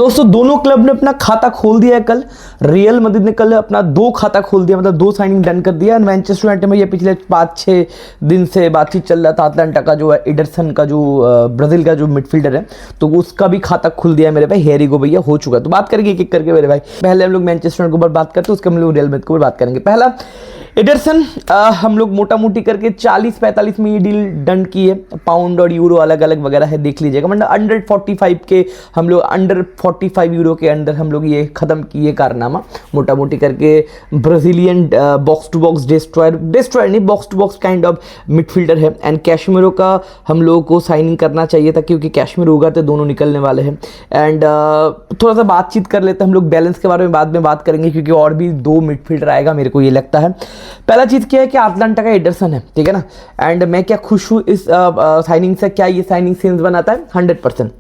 दोस्तों दोनों क्लब ने अपना खाता खोल दिया है कल। रियल मैड्रिड ने कल अपना 2 खाता खोल दिया, मतलब 2 साइनिंग डन कर दिया। मैनचेस्टर यूनाइटेड में ये पिछले 5-6 दिन से बातचीत चल रहा था। अटलांटा का जो है एडरसन का जो ब्राजील का जो मिडफील्डर है, तो उसका भी खाता खुल दिया है मेरे भाई। हेरिगो भैया हो चुका है, तो बात करेंगे एक एक करके मेरे भाई। पहले हम लोग मैनचेस्टर यूनाइटेड के ऊपर बात करते हैं, उसके हम लोग रियल मैड्रिड के ऊपर बात करेंगे। पहला एडरसन, हम लोग मोटा मोटी करके 40-45 में ये डील डन की है। पाउंड और यूरो अलग अलग वगैरह है, देख लीजिएगा। मतलब अंडर 45 के हम लोग, अंडर 45 यूरो के अंदर हम लोग ये खत्म किए कारनामा मोटा मोटी करके। Brazilian box to box destroyer नहीं, box to box kind of midfielder है। एंड कैशमीरो का हम लोगों को साइनिंग करना चाहिए था, क्योंकि कैशमीरो होगा तो दोनों निकलने वाले हैं। एंड थोड़ा सा बातचीत कर लेते हैं हम लोग, बैलेंस के बारे में बाद में बात करेंगे, क्योंकि और भी 2 मिडफील्डर आएगा मेरे को ये लगता है। पहला चीज़ क्या है कि अटलांटा का एडरसन है, ठीक है ना। एंड मैं क्या खुश हूँ इस साइनिंग से, क्या ये साइनिंग सेंस बनाता है 100%।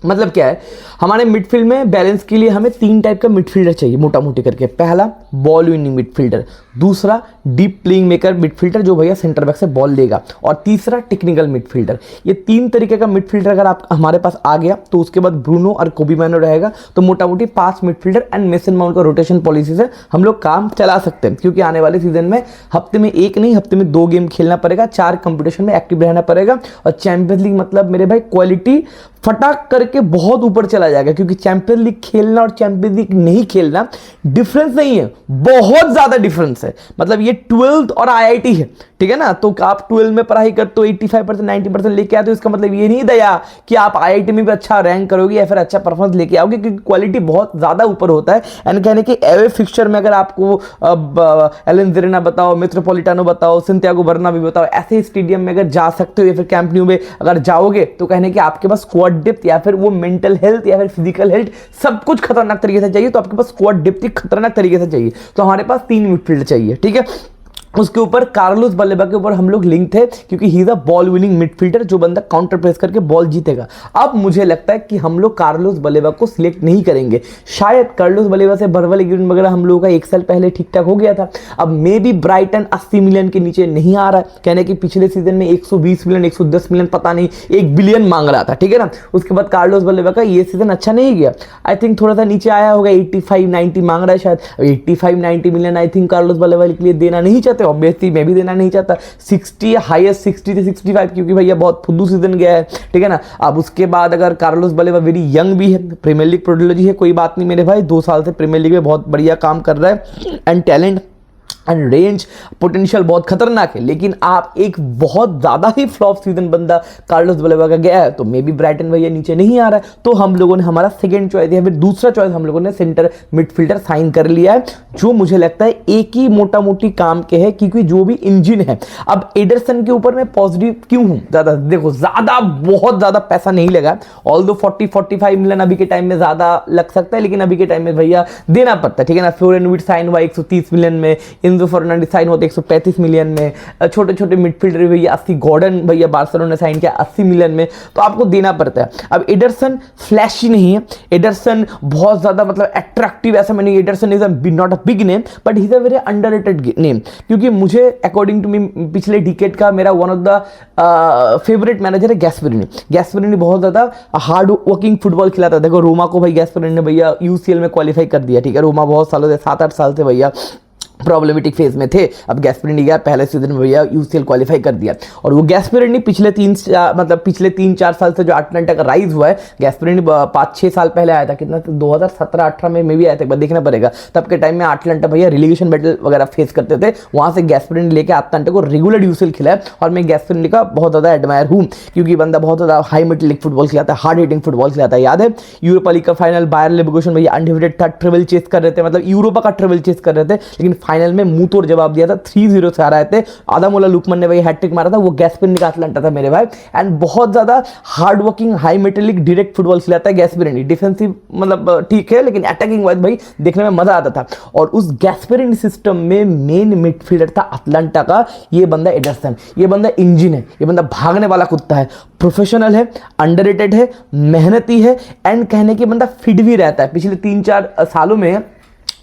मतलब क्या है, हमारे मिडफील्ड में बैलेंस के लिए हमें 3 टाइप का मिडफील्डर चाहिए मोटा मोटी करके। पहला बॉल विनिंग मिडफील्डर, दूसरा डीप प्लेइंग मेकर मिडफील्डर जो भैया सेंटर बैक से बॉल लेगा, और तीसरा टेक्निकल मिडफील्डर। ये 3 तरीके का मिडफील्डर अगर आप हमारे पास आ गया, तो उसके बाद ब्रूनो और कोबी मैनो रहेगा। तो मोटा मोटी 5 मिडफील्डर एंड मेसन माउंट का रोटेशन पॉलिसी से हम लोग काम चला सकते हैं, क्योंकि आने वाले सीजन में हफ्ते में 1 नहीं, हफ्ते में 2 गेम खेलना पड़ेगा, 4 कंपटीशन में एक्टिव रहना पड़ेगा। और चैंपियंस लीग मतलब मेरे भाई क्वालिटी फटाक करके बहुत ऊपर चला जाएगा, क्योंकि चैंपियंस लीग खेलना और चैंपियंस लीग नहीं खेलना डिफरेंस नहीं है, बहुत ज्यादा डिफरेंस है। मतलब ये 12th और आईआईटी है, ठीक है ना। तो आप 12 में पढ़ाई करते हो 85% 90% लेके आते हो, इसका मतलब ये नहीं दया कि आप आईआईटी में भी अच्छा रैंक करोगे या फिर अच्छा परफॉर्मेंस लेके आओगे, क्योंकि क्वालिटी बहुत ज्यादा ऊपर होता है। एंड कहने के एवे फिक्सचर में अगर आपको एलन जेरेना बताओ, मेट्रोपोलिटानो बताओ, सिंथियागो बर्नाब्यू बताओ, ऐसे स्टेडियम में अगर जा सकते हो या फिर कैंप न्यू में अगर जाओगे, तो कहने कि आपके पास स्क्वाड डेप्थ या फिर वो मेंटल हेल्थ या फिर फिजिकल हेल्थ सब कुछ खतरनाक तरीके से चाहिए। तो आपके पास स्क्वाड डेप्थ ही खतरनाक तरीके से चाहिए। तो हमारे पास 3 मिडफील्ड चाहिए, ठीक है। उसके ऊपर कार्लोस बलेबा के ऊपर हम लोग लिंक थे, क्योंकि he is a ball winning midfielder, जो बंदा काउंटर प्रेस करके बॉल जीतेगा। अब मुझे लगता है कि हम लोग कार्लोस बलेबा को सिलेक्ट नहीं करेंगे। शायद कार्लोस बलेबा से बर्वल एग्रीमेंट वगैरह हम लोगों का 1 साल पहले ठीक ठाक हो गया था। अब मे बी ब्राइटन 80 मिलियन के नीचे नहीं आ रहा है। कहने कि पिछले सीजन में 120 मिलियन 110 मिलियन पता नहीं 1 बिलियन मांग रहा था, ठीक है ना। उसके बाद कार्लोस बलेबा का ये सीजन अच्छा नहीं गया, आई थिंक थोड़ा सा नीचे आया होगा, 85-90 मांग रहा है शायद। 85-90 million I think Carlos Baleba के लिए देना नहीं चाहते, ऑब्वियसली मैं भी देना नहीं चाहता। 60 हाईएस्ट 60 से 65, क्योंकि भैया बहुत फुद्दू सीजन गया है, ठीक है ना। अब उसके बाद अगर कार्लोस बलेबा वेरी यंग भी है, प्रीमियर लीग प्रोडिलॉजी है, कोई बात नहीं मेरे भाई, 2 साल से प्रीमियर लीग में बहुत बढ़िया काम कर रहा है। And talent and range potential बहुत खतरनाक है। लेकिन आप एक बहुत ज्यादा ही फ्लॉप सीजन बंदा कार्लोस बलेबा का गया है, तो मे बी ब्राइटन भैया नीचे नहीं आ रहा है। तो हम लोगों ने हमारा सेकंड चॉइस या फिर दूसरा चॉइस हम लोगों ने सेंटर मिडफील्डर साइन कर लिया है, जो मुझे लगता है एक ही मोटा मोटी काम के है, क्योंकि जो भी इंजन है। अब एडरसन के ऊपर मैं पॉजिटिव क्यों हूं, ज्यादा देखो, ज्यादा बहुत ज्यादा पैसा नहीं लगा। ऑल्दो 40-45 मिलियन अभी के टाइम में ज्यादा लग सकता है, लेकिन अभी के टाइम में भैया देना पड़ता है, ठीक है ना। फ्लोरेनविट साइन हुआ 130 मिलियन में, इनजो फर्नांडिस साइन होते 135 मिलियन में, छोटे छोटे मिडफील्डर भैया 80, गॉर्डन भैया बार्सिलोना ने साइन किया 80 मिलियन में, तो आपको देना पड़ता है। अब एडरसन फ्लैशी नहीं है, एडरसन बहुत ज्यादा मतलब अट्रैक्टिव ऐसा मैं नहीं, Anderson is not a big name, but he is a very underrated name. क्योंकि मुझे अकॉर्डिंग टू मी पिछले डिकेड का मेरा one of the favourite manager है गैस्पेरिनी। गैस्पेरिनी बहुत ज्यादा हार्ड वर्किंग फुटबॉल खिलाता है। देखो रोमा को भाई गैस्पेरिनी ने भैया यूसीएल में क्वालिफाई कर दिया, ठीक है। रोमा बहुत सालों से 7-8 साल से भैया प्रॉब्लमेटिक फेज में थे। अब गैस्पेरिनी गया पहले सीजन में भैया यूसीएल क्वालिफाई कर दिया। और वो गैस्पेरिनी पिछले 3-4 साल से जो अटलांटा का राइज हुआ है, गैस्पेरिनी 5-6 साल पहले आया था, कितना 2017-18 में भी आया था, एक बार देखना पड़ेगा। तब के टाइम में अटलांटा भैया रिलीगेशन बैटल वगैरह फेस करते थे, वहां से गैस्पेरिनी लेके अटलांटा को रेगुलर यूसीएल खिलाया। और मैं गैस्पेरिनी का बहुत ज्यादा एडमायर हूँ, क्योंकि बंदा बहुत ज्यादा हाई मेटलिक फुटबॉल खिलाता है, हार्ड हिटिंग फुटबॉल खिलाता है। याद है यूरोपा लीग का फाइनल बायर लेवर्कुसेन भैया अनडिफिटेड था, ट्रेवल चेस कर रहे थे, मतलब यूरोपा का ट्रेवल चेस कर रहे थे, लेकिन फाइनल में मुंह तोड़ जवाब दिया था, 3-0 से आ रहे थे। आदामोला लुकमन ने भाई हैट्रिक मारा था, वो गैस्पेरिनी का अटलांटा था मेरे भाई। एंड बहुत ज्यादा hard working high metallic direct football खिलाता है गैस्पेरिनी। डिफेंसिव मतलब ठीक है, लेकिन अटैकिंग वाइज भाई देखने में मजा आता था। और उस गैस्पेरिनी सिस्टम में मेन मिडफील्डर था अटलांटा का ये बंदा एडरसन। ये बंदा इंजन है, ये बंदा भागने वाला कुत्ता है, प्रोफेशनल है, अंडररेटेड है, मेहनती है, एंड कहने की बंदा फिट भी रहता है। पिछले 3-4 सालों में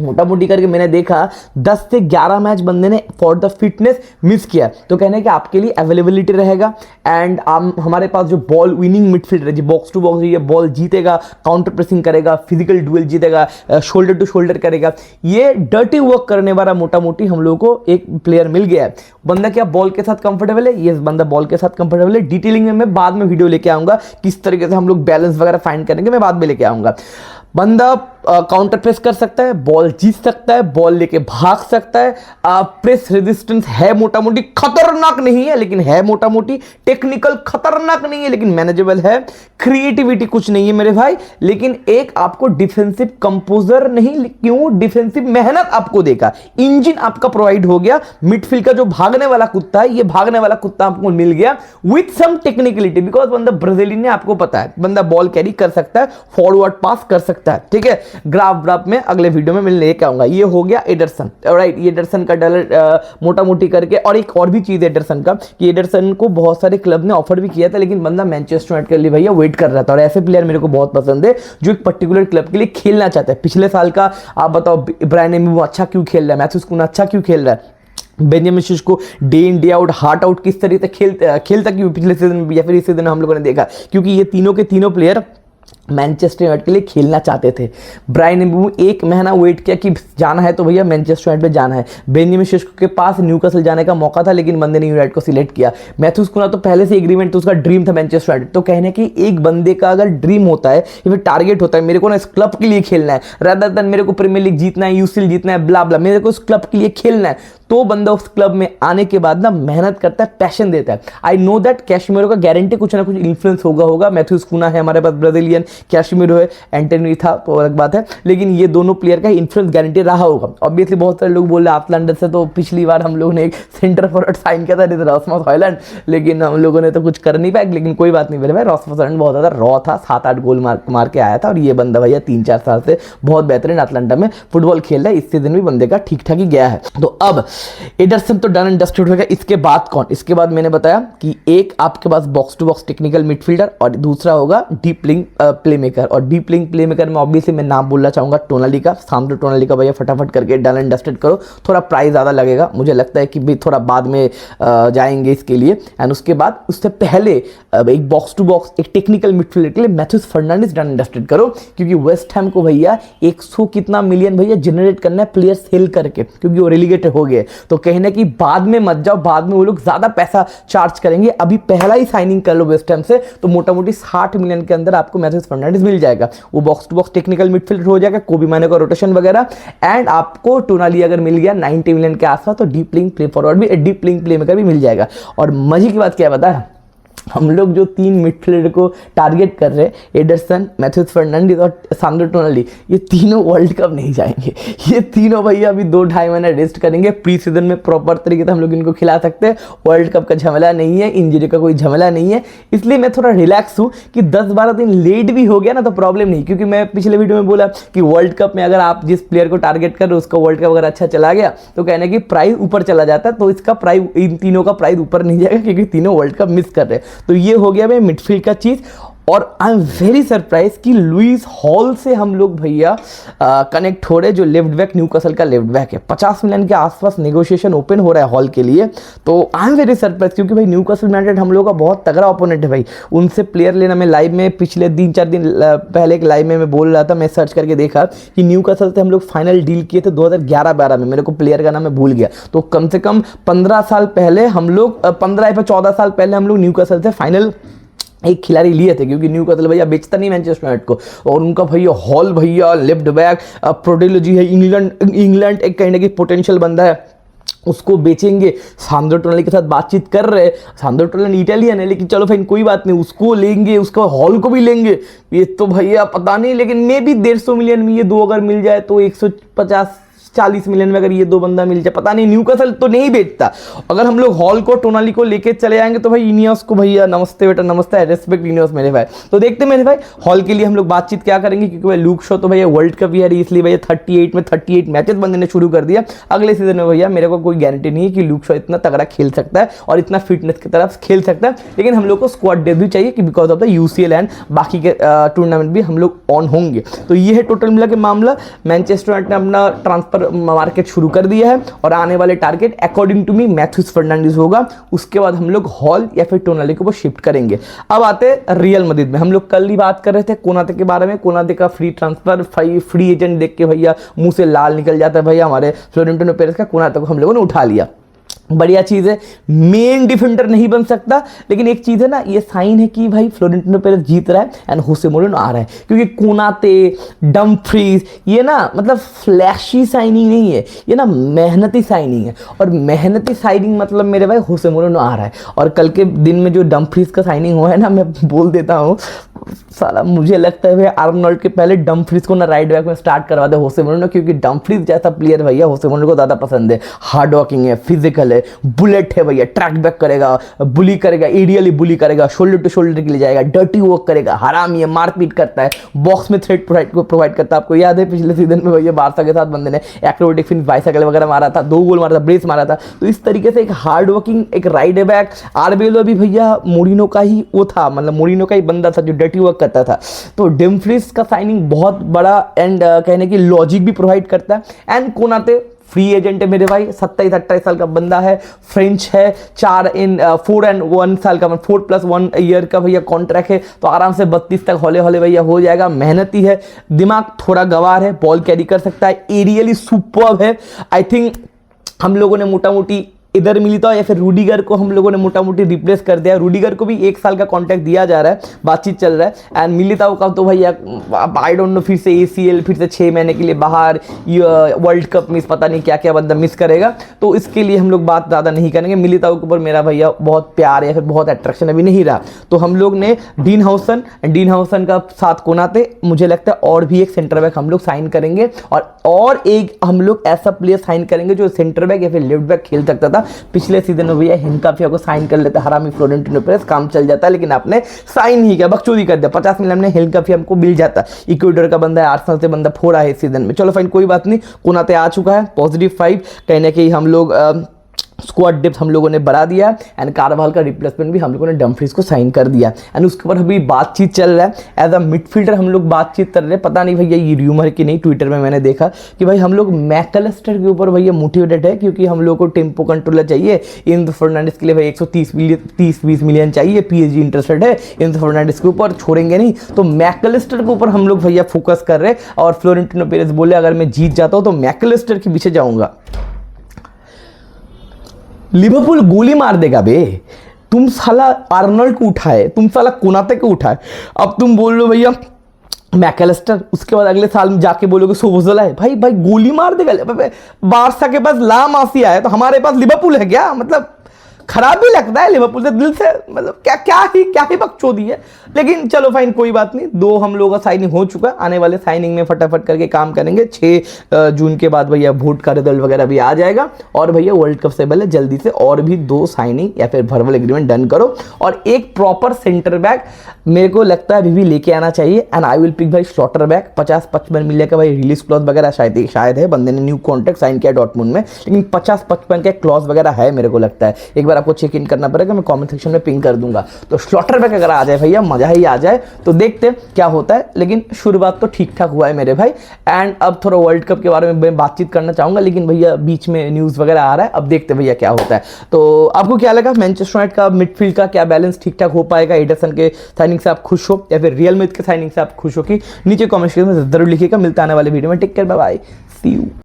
मोटा मोटी करके मैंने देखा 10 से 11 मैच बंदे ने फॉर द फिटनेस मिस किया। तो कहने कि आपके लिए अवेलेबिलिटी रहेगा एंड हमारे पास जो बॉल विनिंग मिडफील्डर है, जो बॉक्स टू बॉक्स ये बॉल जीतेगा, काउंटर प्रेसिंग करेगा, फिजिकल डुएल जीतेगा, शोल्डर टू शोल्डर करेगा, ये डर्टी वर्क करने वाला मोटा मोटी हम लोगों को एक प्लेयर मिल गया है। बंदा क्या बॉल के साथ कंफर्टेबल है? ये बंदा बॉल के साथ कंफर्टेबल है। डिटेलिंग में मैं बाद में वीडियो लेके आऊंगा, किस तरीके से हम लोग बैलेंस वगैरह फाइंड करेंगे, मैं बाद में लेके आऊंगा। बंदा काउंटर प्रेस कर सकता है, बॉल जीत सकता है, बॉल लेके भाग सकता है, प्रेस रेजिस्टेंस है मोटा मोटी, खतरनाक नहीं है लेकिन है मोटा मोटी, टेक्निकल खतरनाक नहीं है लेकिन मैनेजेबल है, क्रिएटिविटी कुछ नहीं है मेरे भाई, लेकिन एक आपको डिफेंसिव कंपोजर नहीं, क्यों डिफेंसिव मेहनत आपको देगा, इंजन आपका प्रोवाइड हो गया। मिडफील्ड का जो भागने वाला कुत्ता है, ये भागने वाला कुत्ता आपको मिल गया विथ सम टेक्निकलिटी, बिकॉज बंदा ब्राजीलियन है, आपको पता है बंदा बॉल कैरी कर सकता है, फॉरवर्ड पास कर सकता है, ठीक है। ग्राफ में अगले वीडियो में मैं लेके आऊंगा। ये हो गया एडरसन, राइट। ये एडरसन का डॉलर मोटा मोटी करके, और एक और भी चीज है एडरसन का कि एडरसन को बहुत सारे क्लब ने ऑफर भी किया था, लेकिन बंदा मैनचेस्टर यूनाइटेड के लिए भैया वेट कर रहा था। और ऐसे प्लेयर मेरे को बहुत पसंद है जो एक पर्टिकुलर क्लब के लिए खेलना चाहता है। पिछले साल का आप बताओ ब्रायन एम्बूमो अच्छा क्यों खेल रहा है, मैथ्यूस कुन्हा अच्छा क्यों खेल रहा है, Benjamin Sesko day in day out heart out किस तरीके से खेलता क्यों पिछले सीजन या फिर इस सीजन हम लोगों ने देखा, क्योंकि ये तीनों के तीनों प्लेयर मैनचेस्टर यूनाइटेड के लिए खेलना चाहते थे। ब्रायन एम्बूमो एक महीना वेट किया कि जाना है तो भैया मैनचेस्टर यूनाइटेड में जाना है। बेंजामिन शेशको के पास न्यूकासल जाने का मौका था लेकिन बंदे ने यूनाइटेड को सिलेक्ट किया। मैथ्यूस कुन्हा तो पहले से एग्रीमेंट, तो उसका ड्रीम था मैनचेस्टर यूनाइटेड। तो कहने कि एक बंदे का अगर ड्रीम होता है या फिर टारगेट होता है, मेरे को ना इस क्लब के लिए खेलना है, रादर देन मेरे को प्रीमियर लीग जीतना है, यूसीएल जीतना है, ब्ला ब्ला, मेरे को इस क्लब के लिए खेलना है, तो बंदा उस क्लब में आने के बाद ना मेहनत करता है, पैशन देता है। आई नो दैट कैशमीरो का गारंटी कुछ ना कुछ इन्फ्लुएंस होगा। मैथ्यूस कुन्हा है हमारे पास ब्राजीलियन, कैशमीरो है, एंटनी था तो अलग बात है, लेकिन ये दोनों प्लेयर का इन्फ्लुएंस गारंटी रहा होगा। ऑब्वियसली बहुत सारे लोग बोल रहे हैं आटलांटा से, तो पिछली बार हम लोगों ने एक सेंटर फॉरवर्ड साइन किया था रासमस हॉयलैंड, लेकिन हम लोगों ने तो कुछ कर नहीं पाए, लेकिन कोई बात नहीं मेरे भाई, रासमस हॉयलैंड बहुत ज़्यादा रॉ था, 7-8 गोल मार के आया था। और ये बंदा भैया 3-4 साल से बहुत बेहतरीन आटलांटा में फुटबॉल खेल रहा है, इस सीजन भी बंदे का ठीक ठाक ही गया है। तो अब एडरसन तो डन एंड डस्टेड हो गया। इसके बाद कौन? इसके बाद मैंने बताया कि एक आपके पास box to box technical midfielder और दूसरा होगा डीप लिंक प्लेमेकर। और डीप लिंक प्लेमेकर में ऑब्वियसली मैं नाम बोलना चाहूंगा टोनाली का, सामने टोनाली का भैया फटाफट करके डन एंड डस्टेड करो। थोड़ा प्राइस ज़्यादा लगेगा, मुझे लगता है कि भी थोड़ा बाद में जाएंगे इसके लिए। एंड उसके बाद उससे पहले एक बॉक्स टू बॉक्स एक टेक्निकल मिडफील्डर के लिए Matheus Fernandes done and dusted करो, क्योंकि वेस्ट हैम को भैया 100 कितना मिलियन भैया जनरेट करना है प्लेयर सेल करके, क्योंकि वो रेलीगेटेड हो गए। तो कहने की बाद में मत जाओ, बाद में वो लोग ज्यादा पैसा चार्ज करेंगे, अभी पहला ही साइनिंग कर लो वेस्ट हैम से, तो मोटा मोटी 60 मिलियन के अंदर आपको मैथ्यूस फर्नांडिस मिल जाएगा। वो box to box technical midfielder हो जाएगा, कोबी माइनो का रोटेशन वगैरह, एंड आपको टोनाली अगर मिल गया 90 मिलियन के आसपास, तो डीप लिंक प्ले फॉरवर्ड भी, डीप लिंक प्लेमेकर भी मिल जाएगा। और मजे की बात क्या है पता है, हम लोग जो 3 मिडफील्डर को टारगेट कर रहे हैं, एडरसन, मैथ्यूस फर्नांडिस और सान्द्रो टोनाली, ये तीनों वर्ल्ड कप नहीं जाएंगे। ये तीनों भैया अभी 2-2.5 महीना रेस्ट करेंगे, प्री सीजन में प्रॉपर तरीके से हम लोग इनको खिला सकते हैं। वर्ल्ड कप का झमेला नहीं है, इंजरी का कोई झमेला नहीं है, इसलिए मैं थोड़ा रिलैक्स हूँ कि 10-12 दिन लेट भी हो गया ना तो प्रॉब्लम नहीं, क्योंकि मैं पिछले वीडियो में बोला कि वर्ल्ड कप में अगर आप जिस प्लेयर को टारगेट कर रहे हो उसका वर्ल्ड कप अगर अच्छा चला गया तो कहने की प्राइस ऊपर चला जाता है, तो इसका प्राइस, इन तीनों का प्राइस ऊपर नहीं जाएगा क्योंकि तीनों वर्ल्ड कप मिस कर रहे हैं। तो ये हो गया भाई मिडफील्ड का चीज। और आई एम वेरी सरप्राइज कि लुइस हॉल से हम लोग भैया कनेक्ट हो रहे, जो लेफ्ट बैक न्यूकासल का लेफ्ट बैक है। 50 मिलियन के आसपास नेगोशिएशन ओपन हो रहा है हॉल के लिए, तो आई एम वेरी सरप्राइज, क्योंकि भाई न्यूकासल यूनाइटेड हम लोग का बहुत तगड़ा ओपोनेंट है भाई। उनसे प्लेयर लेना, मैं लाइव में पिछले 3-4 दिन पहले एक लाइव में मैं बोल रहा था, मैं सर्च करके देखा कि न्यूकासल से हम लोग फाइनल डील किए थे 2011-12 में, मेरे को प्लेयर का नाम मैं भूल गया, तो कम से कम 15 साल पहले हम लोग 15 या 14 साल पहले हम लोग न्यूकासल से फाइनल एक खिलाड़ी लिए थे, क्योंकि न्यूकासल भैया बेचता नहीं मैनचेस्टर यूनाइटेड को। और उनका भैया हॉल भैया लेफ्ट बैक प्रोडिलॉजी है, इंग्लैंड एक कहने की पोटेंशियल बंदा है, उसको बेचेंगे। सान्द्रो टोनाली के साथ बातचीत कर रहे हैं, सान्द्रो टोनाली इटालियन है, लेकिन चलो भाई कोई बात नहीं, उसको लेंगे, उसका हॉल को भी लेंगे, ये तो भैया पता नहीं, लेकिन मे भी 150 मिलियन में ये दो अगर मिल जाए तो 150 40 मिलियन में अगर ये दो बंदा मिल जाए, पता नहीं न्यूकासल तो नहीं बेचता। अगर हम लोग हॉल को टोनाली को लेके चले जाएंगे तो भाई इनियोस को भैया नमस्ते बेटा नमस्ते, रेस्पेक्ट इनियोस मेरे भाई। तो देखते मेरे भाई हॉल के लिए हम लोग बातचीत क्या करेंगे, क्योंकि भाई लूक शो तो भैया वर्ल्ड कप भी है, इसलिए भैया 38 में 38 मैचेस बंदे ने शुरू कर दिया। अगले सीजन में भैया मेरे को कोई गारंटी नहीं है कि लूक शो इतना तगड़ा खेल सकता है और इतना फिटनेस की तरफ खेल सकता है, लेकिन हम लोग को स्क्वाड डेब्यू चाहिए कि because of the UCL and बाकी के टूर्नामेंट भी हम लोग ऑन होंगे। तो ये है टोटल मिला के मामला। मैनचेस्टर यूनाइटेड ने अपना ट्रांसफर मार्केट शुरू कर दिया है और आने वाले target according to me Matheus Fernandes होगा। उसके बाद हम लोग हॉल या फिर टोनाली को वो शिफ्ट करेंगे। अब आते हैं रियल मैड्रिड में। हम लोग कल ही बात कर रहे थे कोनाते के बारे में। कोनाते का फ्री ट्रांसफर फ्री एजेंट देख के भैया मुंह से लाल निकल जाता है भैया हमारे फ्लोरेंटिनो पेरेस का। कोनाते को हम लोगों ने उठा लिया, बढ़िया चीज़ है। मेन डिफेंडर नहीं बन सकता, लेकिन एक चीज़ है ना, ये साइन है कि भाई फ्लोरेंटिनो पेरेस जीत रहा है एंड होसे मोरिनो आ रहा है, क्योंकि कोनाते डम्फ्रीज ये ना मतलब फ्लैशी साइनिंग नहीं है, ये ना मेहनती साइनिंग है। और मेहनती साइनिंग मतलब मेरे भाई होसे मोरिनो आ रहा है। और कल के दिन में जो डम्फ्रीज का साइनिंग हुआ है ना, मैं बोल देता हूँ साला मुझे लगता है भाई आर्नोल्ड के पहले डम्फ्रीज को ना राइट बैक में स्टार्ट करवा दे होसे मोरिनो, क्योंकि डम्फ्रीज जैसा प्लेयर भैया होसे मोरिनो को ज़्यादा पसंद है। हार्ड वर्किंग है, फिजिकल है, बुलेट है भैया, ट्रैक बैक करेगा, बुली करेगा, एरियली बुली करेगा, शोल्डर टू शोल्डर के लिए जाएगा, डर्टी वर्क करेगा, हरामी है, मारपीट करता है, बॉक्स में थ्रेड प्रोवाइड करता है। आपको याद है पिछले सीजन में भैया बारसा के साथ बंदे ने एक्रोबैटिक फिनिश बाइसाइकिल वगैरह मारा था, 2 गोल मारा था, ब्रेस मारा था। तो इस तरीके से एक हार्ड वर्किंग एक राइट बैक। आरबेलो भी भैया मोरिनो का ही वो था, मतलब मोरिनो का ही बंदा था जो डर्टी वर्क करता था। तो डम्फ्रीज का साइनिंग बहुत बड़ा एंड कहने की लॉजिक भी प्रोवाइड करता है। एंड कोनाते फ्री एजेंट है मेरे भाई, 27-28 साल का बंदा है, फ्रेंच है, 4 and 1 साल का 4+1 ईयर का भैया कॉन्ट्रैक्ट है। तो आराम से 32 तक हौले हौले भैया हो जाएगा। मेहनती है, दिमाग थोड़ा गवार है, बॉल कैरी कर सकता है, एरियली सुपर्ब है। आई थिंक हम लोगों ने मोटा मोटी इधर मिलिता या फिर रूडिगर को हम लोगों ने मोटा मोटी रिप्लेस कर दिया। रूडिगर को भी 1 साल का कॉन्ट्रैक्ट दिया जा रहा है, बातचीत चल रहा है। एंड मिलिताओ का तो भैया आई डोंट नो, फिर से ACL, फिर से 6 महीने के लिए बाहर, वर्ल्ड कप मिस, पता नहीं क्या क्या बंदा मिस करेगा। तो इसके लिए हम लोग बात ज़्यादा नहीं करेंगे। मिलिताओ के ऊपर मेरा भैया बहुत प्यार या फिर बहुत अट्रैक्शन अभी नहीं रहा। तो हम लोग ने डीन हाउसन का साथ कोनाते, मुझे लगता है और भी एक सेंटर बैक हम लोग साइन करेंगे और एक हम लोग ऐसा प्लेयर साइन करेंगे जो सेंटर बैक या फिर लेफ्ट बैक खेल सकता था। पिछले सीजन में भैया हिनकाफिया को साइन कर लेते हरामी फ्लोरेंटिनो पेरेस, काम चल जाता है, लेकिन आपने साइन ही किया, बकचोदी कर दिया। 50 मिलियन में हिनकाफिया हमको मिल जाता। इक्वेडर का बंदा है, आर्सेनल से बंदा फोड़ा है इस सीजन में। चलो फाइन, कोई बात नहीं, कोनाते आ चुका है, +5 कहीं ना कहीं हम लोग स्क्वाड डेप्थ हम लोगों ने बढ़ा दिया एंड कारवाल का रिप्लेसमेंट भी हम लोगों ने डम्फ्रीज को साइन कर दिया। एंड उसके ऊपर अभी बातचीत चल रहा है एज अ मिडफील्डर हम लोग बातचीत कर रहे हैं। पता नहीं भैया ये र्यूमर की नहीं, ट्विटर में मैंने देखा कि भाई हम लोग मैकलिस्टर के ऊपर भैया मोटिवेटेड है, क्योंकि हम लोग को टेम्पो कंट्रोलर चाहिए। एंजो फर्नांडिस के लिए भाई 130-20 मिलियन चाहिए, PSG इंटरेस्टेड है एंजो फर्नांडिस के ऊपर, छोड़ेंगे नहीं। तो मैकलिस्टर के ऊपर हम लोग भैया फोकस कर रहे हैं। और फ्लोरेंटिनो पेरेस बोले अगर मैं जीत जाता हूँ तो मैकलिस्टर के पीछे जाऊंगा। लिवरपूल गोली मार देगा बे। तुम साला आर्नल्ड को उठाए, तुम साला कोनाते को उठाए, अब तुम बोल रहे हो भैया मैकलिस्टर, उसके बाद अगले साल में जाके बोलोगे सोबोज़ला है। भाई गोली मार देगा। बारसा के पास ला माफिया है तो हमारे पास लिवरपूल है क्या? मतलब खराब भी लगता है लिवरपूल से दिल से, मतलब क्या ही बकचोदी है। लेकिन चलो फाइन, कोई बात नहीं। 2 हम लोगों का साइनिंग हो चुका, आने वाले साइनिंग में फटाफट करके काम करेंगे। 6 जून के बाद भैया वोट का रिजल्ट वगैरह भी आ जाएगा और भैया वर्ल्ड कप से पहले जल्दी से और भी 2 साइनिंग या फिर वर्बल एग्रीमेंट डन करो। और एक प्रॉपर सेंटर बैक मेरे को लगता है अभी भी लेके आना चाहिए। एंड आई विल पिक भाई स्लॉटर बैक, 50-55 मिलियन का भाई रिलीज क्लॉज वगैरह शायद है, बंदे ने न्यू कॉन्ट्रैक्ट साइन किया डॉर्टमुंड में, लेकिन 50-55 का क्लॉज वगैरह है मेरे को लगता है। एक बार आपको चेक इन करना पड़ेगा, मैं कमेंट सेक्शन में पिंग कर दूंगा। तो स्लॉटर बैक अगर आ जाए भैया मजा ही आ जाए। तो देखते हैं क्या होता है, लेकिन शुरुआत तो ठीक ठाक हुआ है मेरे भाई। एंड अब थोड़ा वर्ल्ड कप के बारे में मैं बातचीत करना चाहूंगा, लेकिन भैया बीच में न्यूज़ वगैरह आ रहा है, अब देखते भैया क्या होता है। तो आपको क्या लगा मैनचेस्टर यूनाइटेड का मिडफील्ड का क्या बैलेंस ठीक ठाक हो पाएगा? एडरसन के साइनिंग से आप खुश हो या फिर रियल मैड्रिड के साइनिंग से आप खुश हो? कि नीचे कमेंट सेक्शन में जरूर लिखिएगा। मिलता आने वाले वीडियो में। Take care, bye bye, see you.